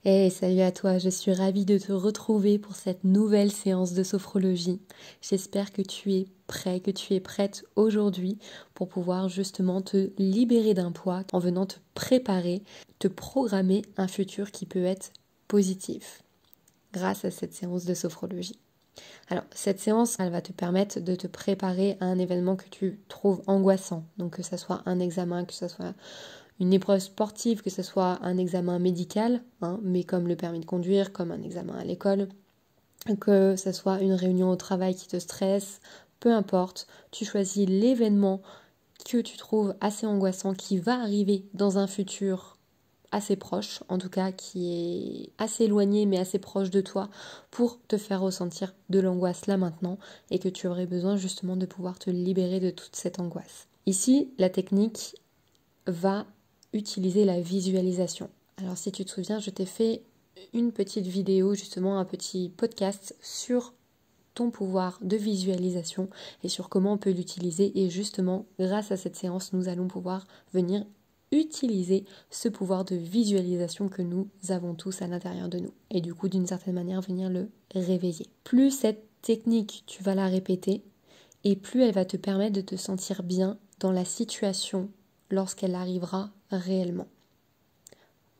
Hey, salut à toi, je suis ravie de te retrouver pour cette nouvelle séance de sophrologie. J'espère que tu es prêt, que tu es prête aujourd'hui pour pouvoir justement te libérer d'un poids en venant te préparer, te programmer un futur qui peut être positif grâce à cette séance de sophrologie. Alors, cette séance, elle va te permettre de te préparer à un événement que tu trouves angoissant. Donc, que ce soit un examen, que ce soit une épreuve sportive, que ce soit un examen médical, mais comme le permis de conduire, comme un examen à l'école, que ce soit une réunion au travail qui te stresse, peu importe, tu choisis l'événement que tu trouves assez angoissant qui va arriver dans un futur assez proche, en tout cas qui est assez éloigné mais assez proche de toi pour te faire ressentir de l'angoisse là maintenant et que tu aurais besoin justement de pouvoir te libérer de toute cette angoisse. Ici, la technique va utiliser la visualisation. Alors si tu te souviens, je t'ai fait une petite vidéo, justement un petit podcast sur ton pouvoir de visualisation et sur comment on peut l'utiliser. Et justement, grâce à cette séance, nous allons pouvoir venir utiliser ce pouvoir de visualisation que nous avons tous à l'intérieur de nous. Et du coup, d'une certaine manière, venir le réveiller. Plus cette technique, tu vas la répéter, et plus elle va te permettre de te sentir bien dans la situation lorsqu'elle arrivera réellement.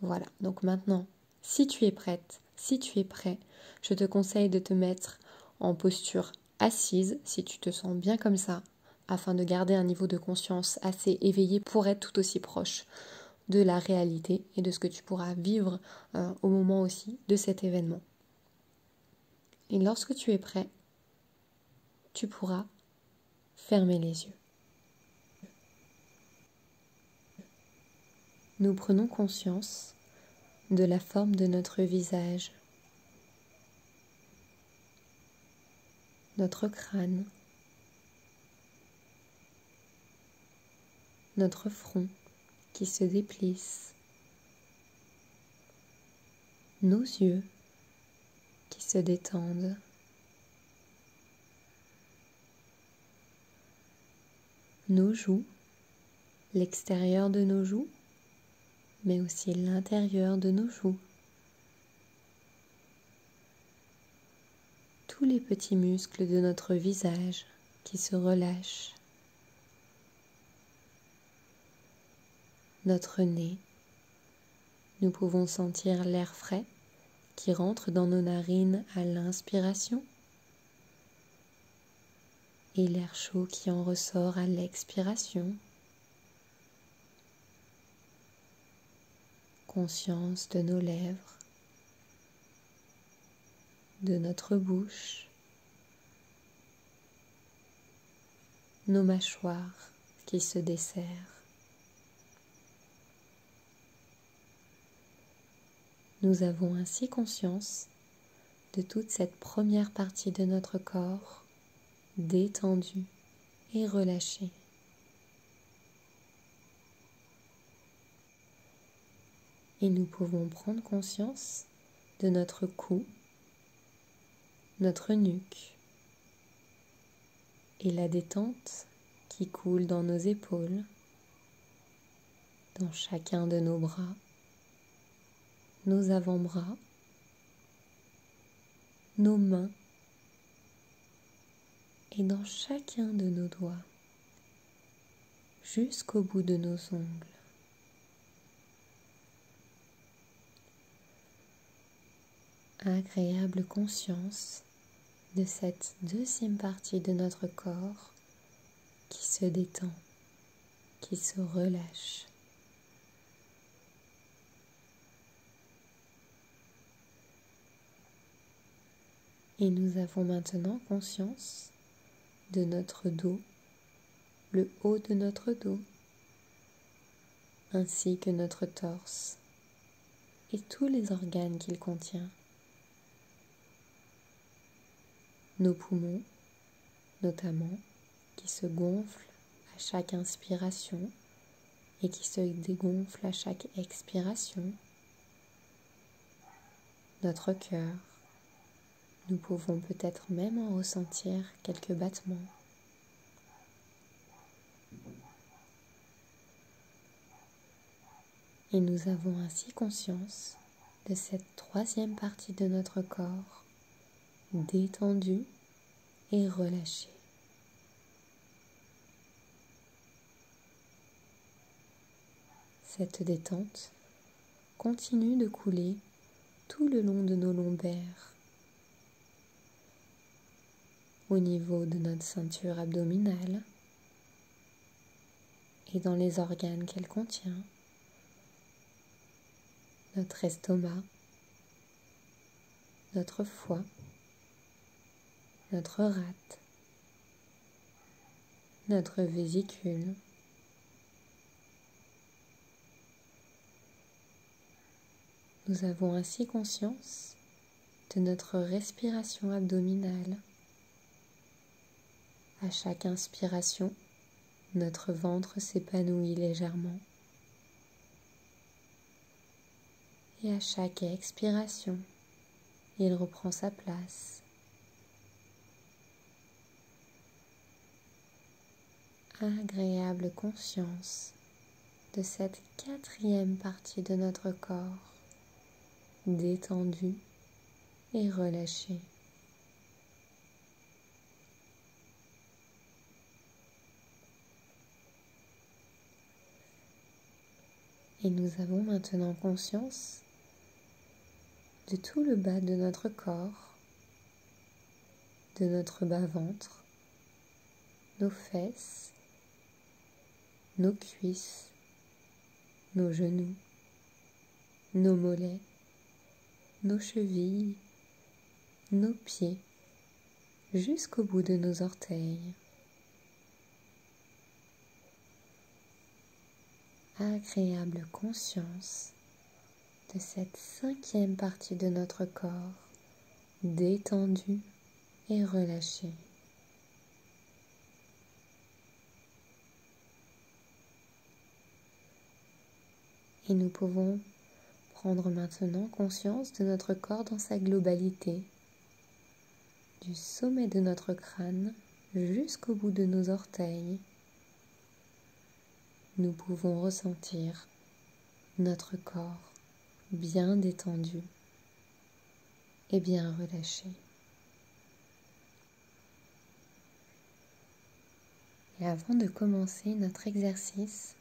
Voilà, donc maintenant, si tu es prête, si tu es prêt, je te conseille de te mettre en posture assise, si tu te sens bien comme ça, afin de garder un niveau de conscience assez éveillé pour être tout aussi proche de la réalité et de ce que tu pourras vivre au moment aussi de cet événement. Et lorsque tu es prêt, tu pourras fermer les yeux. Nous prenons conscience de la forme de notre visage, notre crâne, notre front qui se déplisse, nos yeux qui se détendent, nos joues, l'extérieur de nos joues, mais aussi l'intérieur de nos joues, tous les petits muscles de notre visage qui se relâchent, notre nez, nous pouvons sentir l'air frais qui rentre dans nos narines à l'inspiration et l'air chaud qui en ressort à l'expiration. Conscience de nos lèvres, de notre bouche, nos mâchoires qui se desserrent. Nous avons ainsi conscience de toute cette première partie de notre corps détendue et relâchée. Et nous pouvons prendre conscience de notre cou, notre nuque et la détente qui coule dans nos épaules, dans chacun de nos bras, nos avant-bras, nos mains et dans chacun de nos doigts, jusqu'au bout de nos ongles. Agréable conscience de cette deuxième partie de notre corps qui se détend, qui se relâche. Et nous avons maintenant conscience de notre dos, le haut de notre dos, ainsi que notre torse et tous les organes qu'il contient. Nos poumons, notamment, qui se gonflent à chaque inspiration et qui se dégonflent à chaque expiration. Notre cœur, nous pouvons peut-être même en ressentir quelques battements. Et nous avons ainsi conscience de cette troisième partie de notre corps, détendue et relâchée. Cette détente continue de couler tout le long de nos lombaires, au niveau de notre ceinture abdominale et dans les organes qu'elle contient, notre estomac, notre foie, notre rate, notre vésicule, nous avons ainsi conscience de notre respiration abdominale. À chaque inspiration, notre ventre s'épanouit légèrement. Et à chaque expiration, il reprend sa place. Agréable conscience de cette quatrième partie de notre corps, détendue et relâchée. Et nous avons maintenant conscience de tout le bas de notre corps, de notre bas-ventre, nos fesses, nos cuisses, nos genoux, nos mollets, nos chevilles, nos pieds, jusqu'au bout de nos orteils. Agréable conscience de cette cinquième partie de notre corps, détendue et relâchée. Et nous pouvons prendre maintenant conscience de notre corps dans sa globalité, du sommet de notre crâne jusqu'au bout de nos orteils. Nous pouvons ressentir notre corps bien détendu et bien relâché. Et avant de commencer notre exercice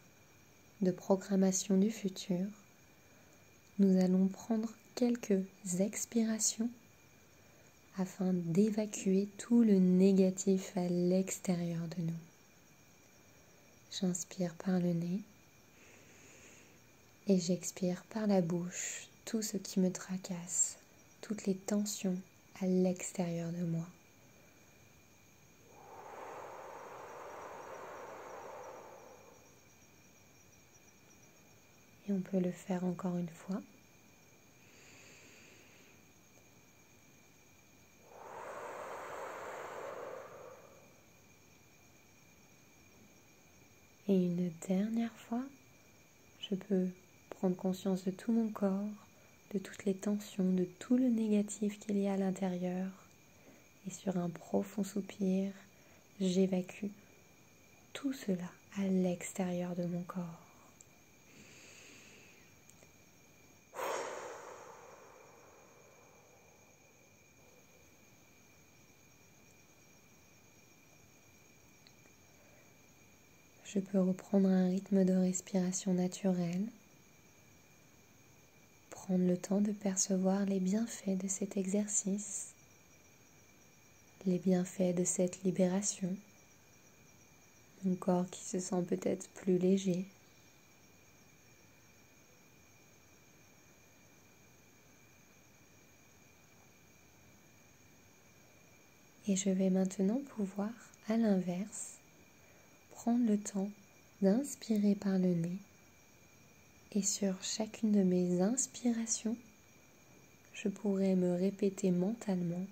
de programmation du futur, nous allons prendre quelques expirations afin d'évacuer tout le négatif à l'extérieur de nous. J'inspire par le nez et j'expire par la bouche tout ce qui me tracasse, toutes les tensions à l'extérieur de moi. Et on peut le faire encore une fois. Et une dernière fois, je peux prendre conscience de tout mon corps, de toutes les tensions, de tout le négatif qu'il y a à l'intérieur. Et sur un profond soupir, j'évacue tout cela à l'extérieur de mon corps. Je peux reprendre un rythme de respiration naturel, prendre le temps de percevoir les bienfaits de cet exercice, les bienfaits de cette libération, mon corps qui se sent peut-être plus léger. Et je vais maintenant pouvoir, à l'inverse, prendre le temps d'inspirer par le nez et sur chacune de mes inspirations, je pourrais me répéter mentalement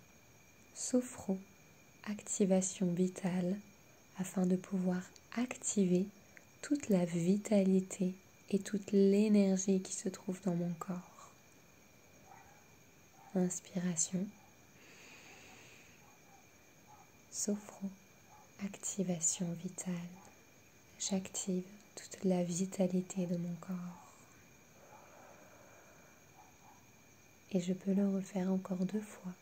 sophro, activation vitale, afin de pouvoir activer toute la vitalité et toute l'énergie qui se trouve dans mon corps. Inspiration, sophro, activation vitale. J'active toute la vitalité de mon corps. et je peux le refaire encore 2 fois.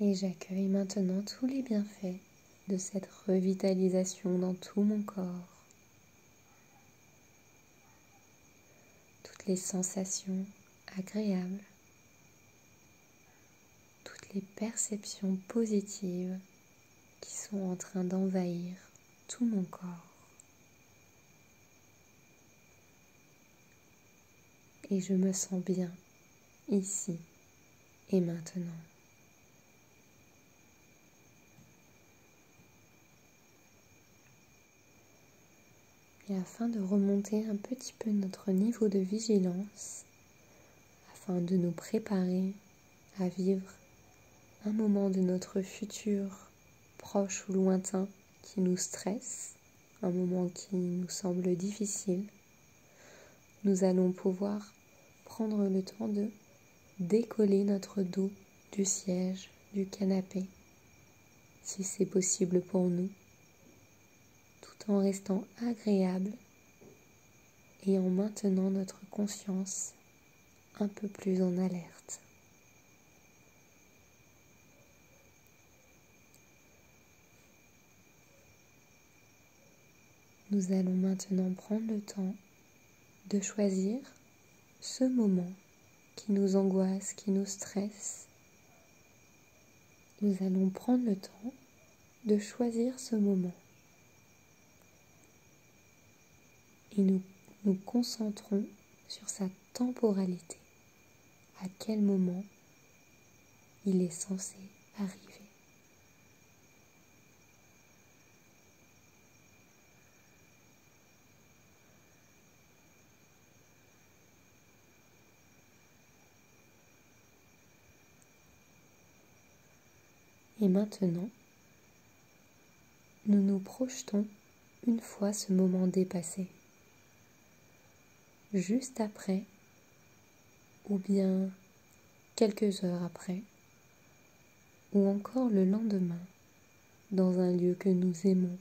Et j'accueille maintenant tous les bienfaits de cette revitalisation dans tout mon corps. Toutes les sensations agréables, toutes les perceptions positives qui sont en train d'envahir tout mon corps. Et je me sens bien ici et maintenant. Et afin de remonter un petit peu notre niveau de vigilance, afin de nous préparer à vivre un moment de notre futur proche ou lointain qui nous stresse, un moment qui nous semble difficile, nous allons pouvoir prendre le temps de décoller notre dos du siège, du canapé, si c'est possible pour nous, tout en restant agréable et en maintenant notre conscience un peu plus en alerte. Nous allons maintenant prendre le temps de choisir ce moment qui nous angoisse, qui nous stresse. Nous allons prendre le temps de choisir ce moment. Et nous nous concentrons sur sa temporalité. À quel moment il est censé arriver. Et maintenant, nous nous projetons une fois ce moment dépassé. Juste après, ou bien quelques heures après, ou encore le lendemain, dans un lieu que nous aimons,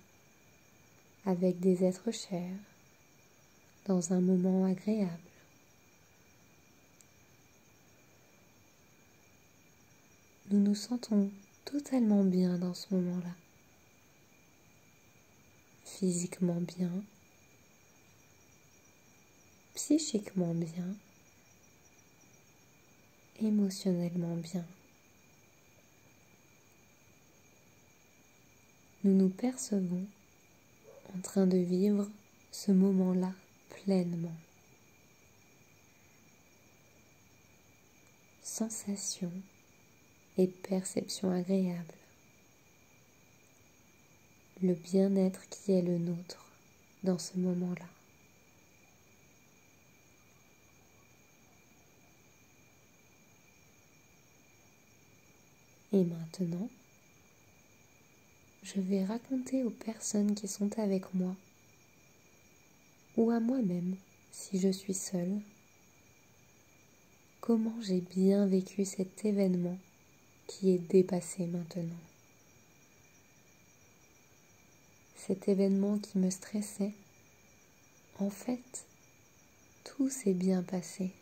avec des êtres chers, dans un moment agréable. Nous nous sentons totalement bien dans ce moment-là, physiquement bien, psychiquement bien, émotionnellement bien. Nous nous percevons en train de vivre ce moment-là pleinement. Sensations et perceptions agréables. Le bien-être qui est le nôtre dans ce moment-là. Et maintenant, je vais raconter aux personnes qui sont avec moi, ou à moi-même si je suis seule, comment j'ai bien vécu cet événement qui est dépassé maintenant. Cet événement qui me stressait, en fait, tout s'est bien passé.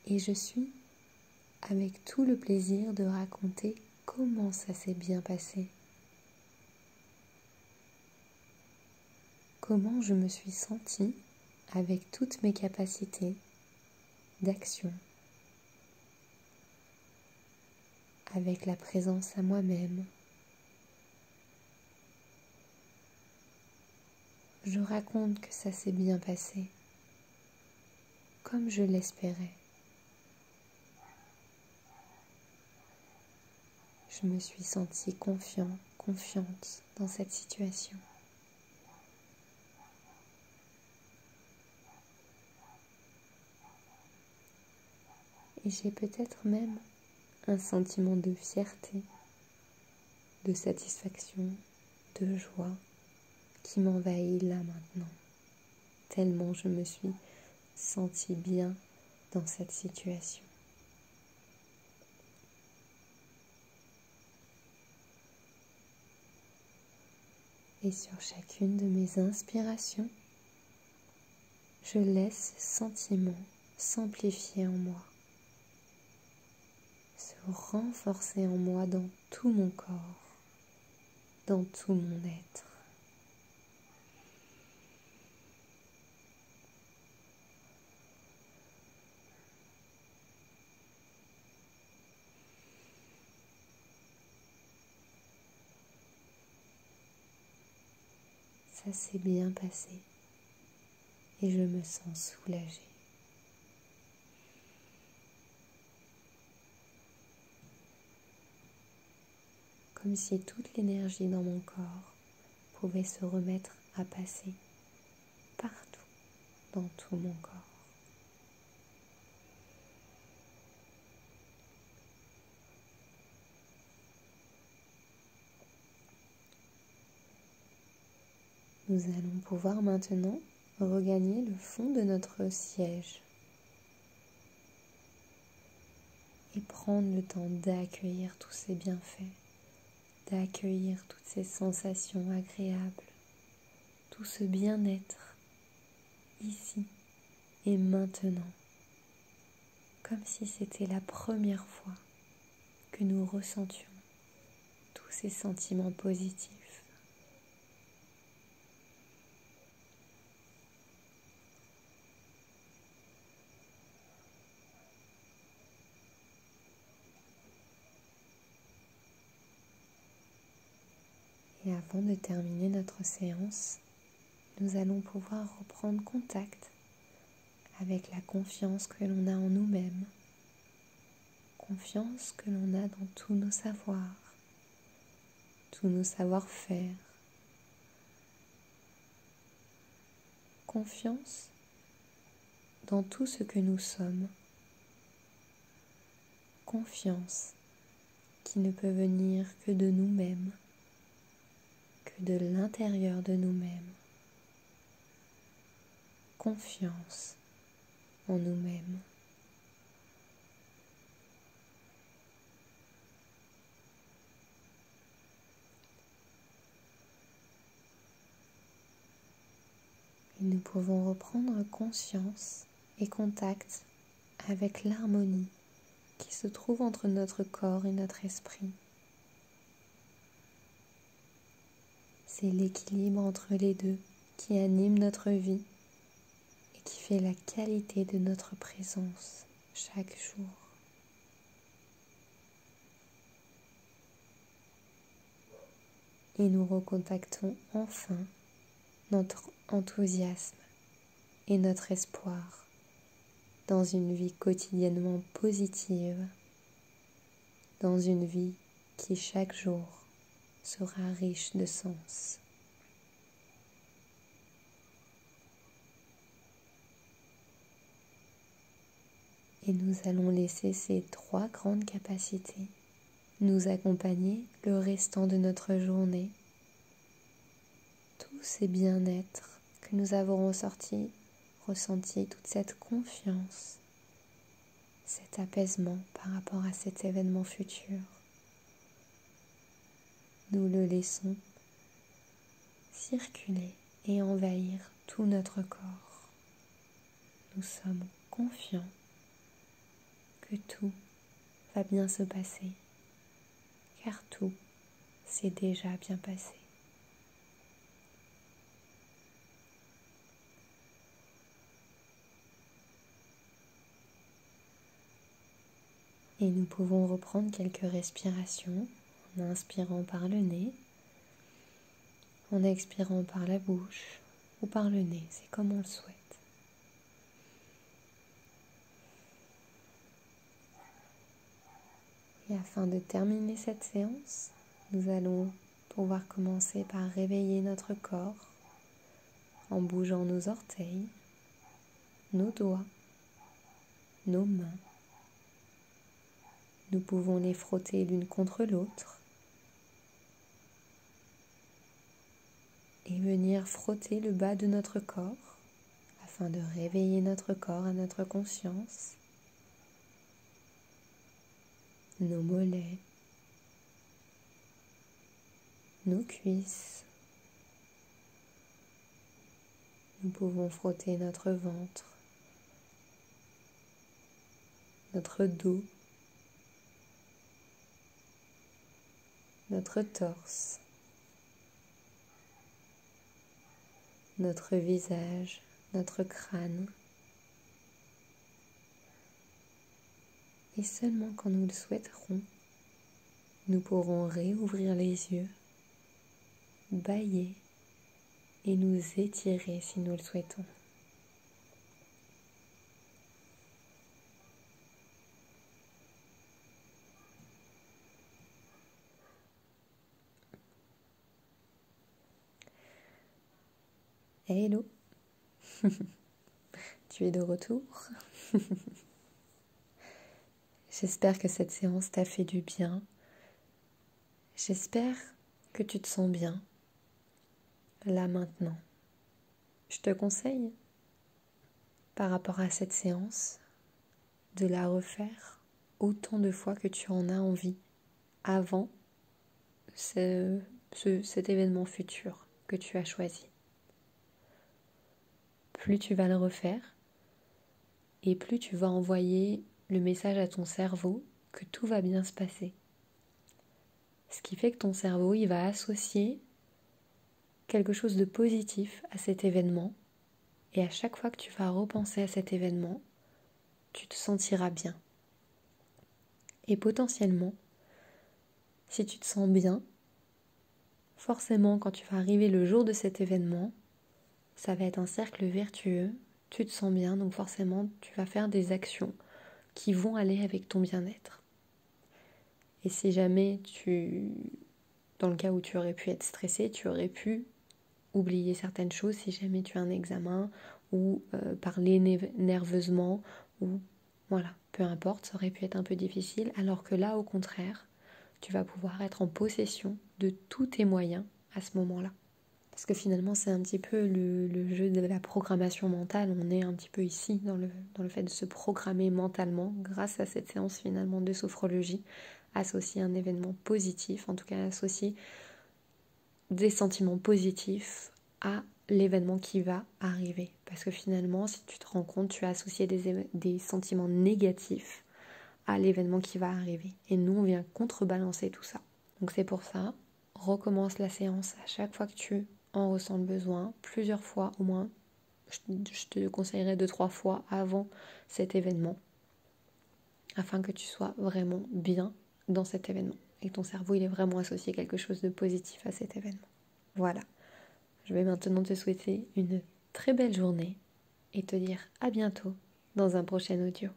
Et je suis avec tout le plaisir de raconter comment ça s'est bien passé. Comment je me suis sentie avec toutes mes capacités d'action, avec la présence à moi-même. Je raconte que ça s'est bien passé, comme je l'espérais. Je me suis sentie confiante dans cette situation. Et j'ai peut-être même un sentiment de fierté, de satisfaction, de joie qui m'envahit là maintenant, tellement je me suis sentie bien dans cette situation. Et sur chacune de mes inspirations, je laisse ce sentiment s'amplifier en moi, se renforcer en moi dans tout mon corps, dans tout mon être. Ça s'est bien passé et je me sens soulagée. Comme si toute l'énergie dans mon corps pouvait se remettre à passer partout dans tout mon corps. Nous allons pouvoir maintenant regagner le fond de notre siège et prendre le temps d'accueillir tous ces bienfaits, d'accueillir toutes ces sensations agréables, tout ce bien-être ici et maintenant, comme si c'était la première fois que nous ressentions tous ces sentiments positifs. Et avant de terminer notre séance, nous allons pouvoir reprendre contact avec la confiance que l'on a en nous-mêmes, confiance que l'on a dans tous nos savoirs, tous nos savoir-faire, confiance dans tout ce que nous sommes, confiance qui ne peut venir que de nous-mêmes, que de l'intérieur de nous-mêmes, confiance en nous-mêmes. Et nous pouvons reprendre conscience et contact avec l'harmonie qui se trouve entre notre corps et notre esprit. C'est l'équilibre entre les deux qui anime notre vie et qui fait la qualité de notre présence chaque jour. Et nous recontactons enfin notre enthousiasme et notre espoir dans une vie quotidiennement positive, dans une vie qui chaque jour sera riche de sens. Et nous allons laisser ces 3 grandes capacités nous accompagner le restant de notre journée. Tous ces bien-être que nous avons ressenti toute cette confiance, cet apaisement par rapport à cet événement futur. Nous le laissons circuler et envahir tout notre corps. Nous sommes confiants que tout va bien se passer, car tout s'est déjà bien passé. Et nous pouvons reprendre quelques respirations en inspirant par le nez, en expirant par la bouche ou par le nez, c'est comme on le souhaite. Et afin de terminer cette séance, nous allons pouvoir commencer par réveiller notre corps en bougeant nos orteils, nos doigts, nos mains, Nous pouvons les frotter l'une contre l'autre et venir frotter le bas de notre corps afin de réveiller notre corps à notre conscience, nos mollets, nos cuisses. Nous pouvons frotter notre ventre, notre dos, notre torse, notre visage, notre crâne. Et seulement quand nous le souhaiterons, nous pourrons réouvrir les yeux, bâiller et nous étirer si nous le souhaitons. Hello, tu es de retour. J'espère que cette séance t'a fait du bien. J'espère que tu te sens bien, là maintenant. Je te conseille, par rapport à cette séance, de la refaire autant de fois que tu en as envie avant cet événement futur que tu as choisi. Plus tu vas le refaire et plus tu vas envoyer le message à ton cerveau que tout va bien se passer. Ce qui fait que ton cerveau, il va associer quelque chose de positif à cet événement et à chaque fois que tu vas repenser à cet événement, tu te sentiras bien. Et potentiellement, si tu te sens bien, forcément quand tu vas arriver le jour de cet événement, ça va être un cercle vertueux, tu te sens bien, donc forcément tu vas faire des actions qui vont aller avec ton bien-être. Et si jamais dans le cas où tu aurais pu être stressé, tu aurais pu oublier certaines choses si jamais tu as un examen ou parler nerveusement ou voilà, peu importe, ça aurait pu être un peu difficile, alors que là au contraire, tu vas pouvoir être en possession de tous tes moyens à ce moment-là. Parce que finalement c'est un petit peu le jeu de la programmation mentale, on est un petit peu ici dans le fait de se programmer mentalement grâce à cette séance finalement de sophrologie, associer un événement positif, en tout cas associer des sentiments positifs à l'événement qui va arriver. Parce que finalement, si tu te rends compte, tu as associé des sentiments négatifs à l'événement qui va arriver. Et nous, on vient contrebalancer tout ça. Donc c'est pour ça, recommence la séance à chaque fois que tu en ressens le besoin, plusieurs fois au moins. Je te conseillerais 2-3 fois avant cet événement, afin que tu sois vraiment bien dans cet événement. Et que ton cerveau, il est vraiment associé quelque chose de positif à cet événement. Voilà. Je vais maintenant te souhaiter une très belle journée et te dire à bientôt dans un prochain audio.